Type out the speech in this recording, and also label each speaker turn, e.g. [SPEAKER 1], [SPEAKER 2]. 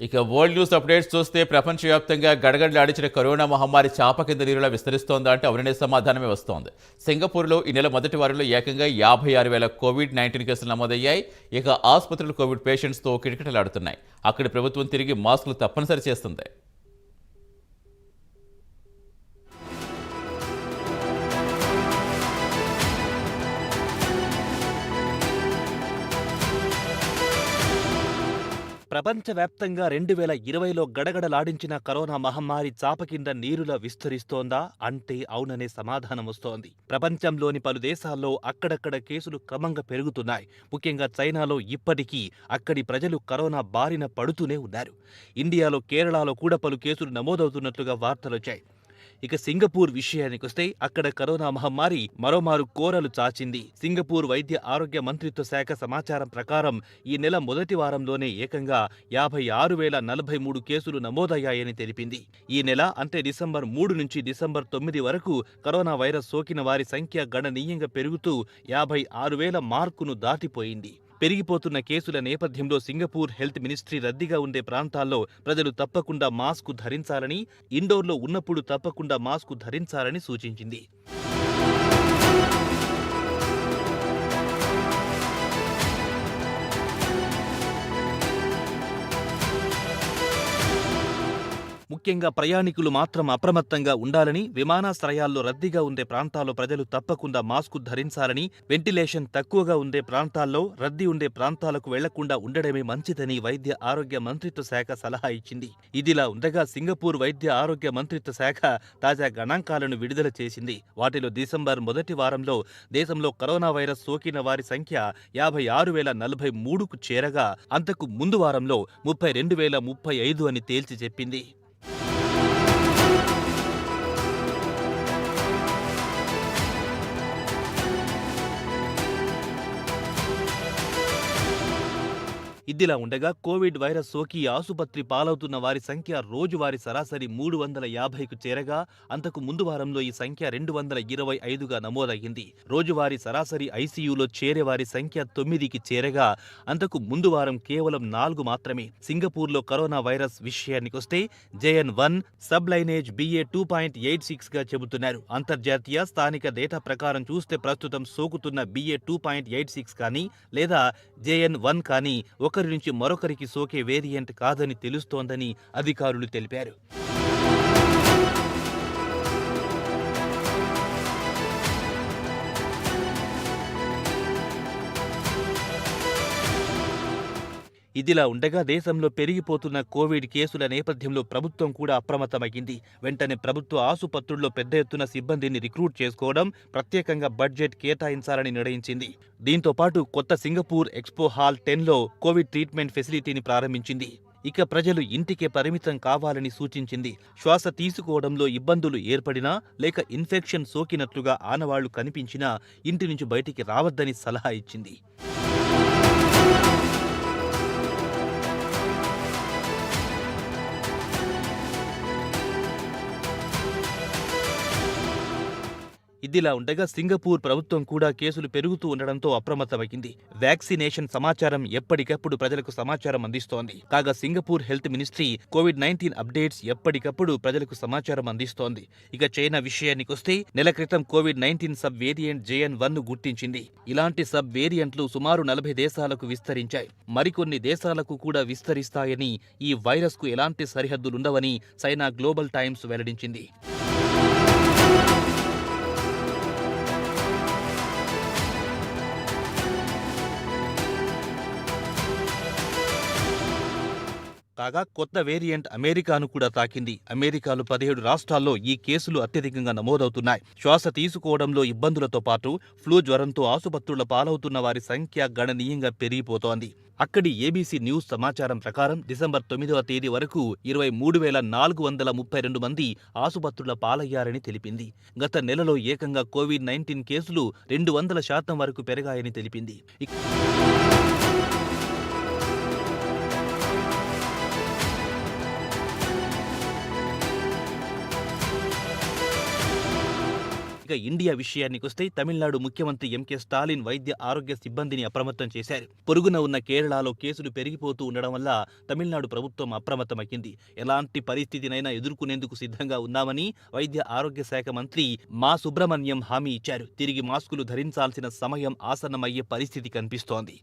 [SPEAKER 1] ఇక world news updates చూస్తే ప్రపంచవ్యాప్తంగా గడగడలాడించిన కరోనా మహమ్మారి చాప కింద నీరులా విస్తరిస్తోందా అంటే అవుననే సమాధానమే వస్తోంది. సింగపూర్లో ఈ నెల మొదటి వారంలో ఏకంగా 56,000 కోవిడ్-19 కేసులు నమోదయ్యాయి. ఇక ఆసుపత్రులు కోవిడ్ పేషెంట్స్తో కిటకిటలాడుతున్నాయి. అక్కడి ప్రభుత్వం తిరిగి మాస్కులు తప్పనిసరి చేస్తుంది.
[SPEAKER 2] ప్రపంచవ్యాప్తంగా 2020లో గడగడలాడించిన కరోనా మహమ్మారి చాప కింద నీరులా విస్తరిస్తోందా అంటే అవుననే సమాధానం వస్తోంది. ప్రపంచంలోని పలు దేశాల్లో అక్కడక్కడ కేసులు క్రమంగా పెరుగుతున్నాయి. ముఖ్యంగా చైనాలో ఇప్పటికీ అక్కడి ప్రజలు కరోనా బారిన పడుతూనే ఉన్నారు. ఇండియాలో, కేరళలో కూడా పలు కేసులు నమోదవుతున్నట్లుగా వార్తలొచ్చాయి. ఇక సింగపూర్ విషయానికొస్తే అక్కడ కరోనా మహమ్మారి మరోమారు కోరలు చాచింది. సింగపూర్ వైద్య ఆరోగ్య మంత్రిత్వ శాఖ సమాచారం ప్రకారం ఈ నెల మొదటి వారంలోనే ఏకంగా 56,043 కేసులు నమోదయ్యాయని తెలిపింది. ఈ నెల అంటే డిసెంబర్ 3 నుంచి డిసెంబర్ 9 వరకు కరోనా వైరస్ సోకిన వారి సంఖ్య గణనీయంగా పెరుగుతూ 56,000 మార్కును దాటిపోయింది. పెరిగిపోతున్న కేసుల నేపథ్యంలో సింగపూర్ హెల్త్ మినిస్ట్రీ రద్దీగా ఉండే ప్రాంతాల్లో ప్రజలు తప్పకుండా మాస్కు ధరించాలని, ఇండోర్లో ఉన్నప్పుడు తప్పకుండా మాస్కు ధరించాలని సూచించింది. ముఖ్యంగా ప్రయాణికులు మాత్రం అప్రమత్తంగా ఉండాలని, విమానాశ్రయాల్లో రద్దీగా ఉండే ప్రాంతాల్లో ప్రజలు తప్పకుండా మాస్కు ధరించాలని, వెంటిలేషన్ తక్కువగా ఉండే ప్రాంతాల్లో, రద్దీ ఉండే ప్రాంతాలకు వెళ్లకుండా ఉండడమే మంచిదని వైద్య ఆరోగ్య మంత్రిత్వ శాఖ సలహా ఇచ్చింది. ఇదిలా ఉండగా సింగపూర్ వైద్య ఆరోగ్య మంత్రిత్వ శాఖ తాజా గణాంకాలను విడుదల చేసింది. వాటిలో డిసెంబర్ మొదటి వారంలో దేశంలో కరోనా వైరస్ సోకిన వారి సంఖ్య 56,043కు చేరగా అంతకు ముందు వారంలో 32,035 అని తేల్చి చెప్పింది. ఇదిలా ఉండగా కోవిడ్ వైరస్ సోకి ఆసుపత్రి పాలవుతున్న వారి సంఖ్య రోజువారీ సరాసరి 350కు చేరగా అంతకు ముందు వారంలో ఈ సంఖ్య 225గా నమోదయ్యింది. రోజువారీ సరాసరి ఐసీయూలో చేరేవారి సంఖ్య 9కి చేరగా అంతకు ముందు వారం కేవలం 4 మాత్రమే. సింగపూర్లో కరోనా వైరస్ విషయానికొస్తే JN1 సబ్ లైనేజ్ BA 2.86గా చెబుతున్నారు. అంతర్జాతీయ, స్థానిక డేటా ప్రకారం చూస్తే ప్రస్తుతం సోకుతున్న BA 2.86 కానీ లేదా JN1 కానీ ఒకరి నుంచి మరొకరికి సోకే వేరియంట్ కాదని తెలుస్తోందని అధికారులు తెలిపారు. ఇదిలా ఉండగా దేశంలో పెరిగిపోతున్న కోవిడ్ కేసుల నేపథ్యంలో ప్రభుత్వం కూడా అప్రమత్తమైంది. వెంటనే ప్రభుత్వ ఆసుపత్రుల్లో పెద్ద ఎత్తున సిబ్బందిని రిక్రూట్ చేసుకోవడం, ప్రత్యేకంగా బడ్జెట్ కేటాయించాలని నిర్ణయించింది. దీంతో పాటు కొత్త సింగపూర్ ఎక్స్పో హాల్ 10లో కోవిడ్ ట్రీట్మెంట్ ఫెసిలిటీని ప్రారంభించింది. ఇక ప్రజలు ఇంటికే పరిమితం కావాలని సూచించింది. శ్వాస తీసుకోవడంలో ఇబ్బందులు ఏర్పడినా లేక ఇన్ఫెక్షన్ సోకినట్లుగా ఆనవాళ్లు కనిపించినా ఇంటి నుంచి బయటికి రావద్దని సలహా ఇచ్చింది. ఇదిలా ఉండగా సింగపూర్ ప్రభుత్వం కూడా కేసులు పెరుగుతూ ఉండడంతో అప్రమత్తమైంది. వ్యాక్సినేషన్ సమాచారం ఎప్పటికప్పుడు ప్రజలకు సమాచారం అందిస్తోంది. కాగా Singapore health ministry COVID-19 updates ఎప్పటికప్పుడు ప్రజలకు సమాచారం అందిస్తోంది. ఇక చైనా విషయానికొస్తే నెల క్రితం కోవిడ్-19 సబ్ వేరియంట్ JN1ను గుర్తించింది. ఇలాంటి సబ్ వేరియంట్లు సుమారు 40 దేశాలకు విస్తరించాయి. మరికొన్ని దేశాలకు కూడా విస్తరిస్తాయని, ఈ వైరస్కు ఎలాంటి సరిహద్దులుండవని చైనా గ్లోబల్ టైమ్స్ వెల్లడించింది. కాగా కొత్త వేరియంట్ అమెరికాను కూడా తాకింది. అమెరికాలో 17 రాష్ట్రాల్లో ఈ కేసులు అత్యధికంగా నమోదవుతున్నాయి. శ్వాస తీసుకోవడంలో ఇబ్బందులతో పాటు ఫ్లూ జ్వరంతో ఆసుపత్రుల పాలవుతున్న వారి సంఖ్య గణనీయంగా పెరిగిపోతోంది. అక్కడి ABC న్యూస్ సమాచారం ప్రకారం డిసెంబర్ 9వ తేదీ వరకు 23,432 మంది ఆసుపత్రుల పాలయ్యారని తెలిపింది. గత నెలలో ఏకంగా కోవిడ్-19 కేసులు 200% వరకు పెరిగాయని తెలిపింది. ఇక ఇండియా విషయానికొస్తే తమిళనాడు ముఖ్యమంత్రి ఎంకే స్టాలిన్ వైద్య ఆరోగ్య సిబ్బందిని అప్రమత్తం చేశారు. పొరుగున ఉన్న కేరళలో కేసులు పెరిగిపోతూ ఉండడం వల్ల తమిళనాడు ప్రభుత్వం అప్రమత్తమైంది. ఎలాంటి పరిస్థితినైనా ఎదుర్కొనేందుకు సిద్ధంగా ఉన్నామని వైద్య ఆరోగ్య శాఖ మంత్రి మా సుబ్రహ్మణ్యం హామీ ఇచ్చారు. తిరిగి మాస్కులు ధరించాల్సిన సమయం ఆసన్నమయ్యే పరిస్థితి కనిపిస్తోంది.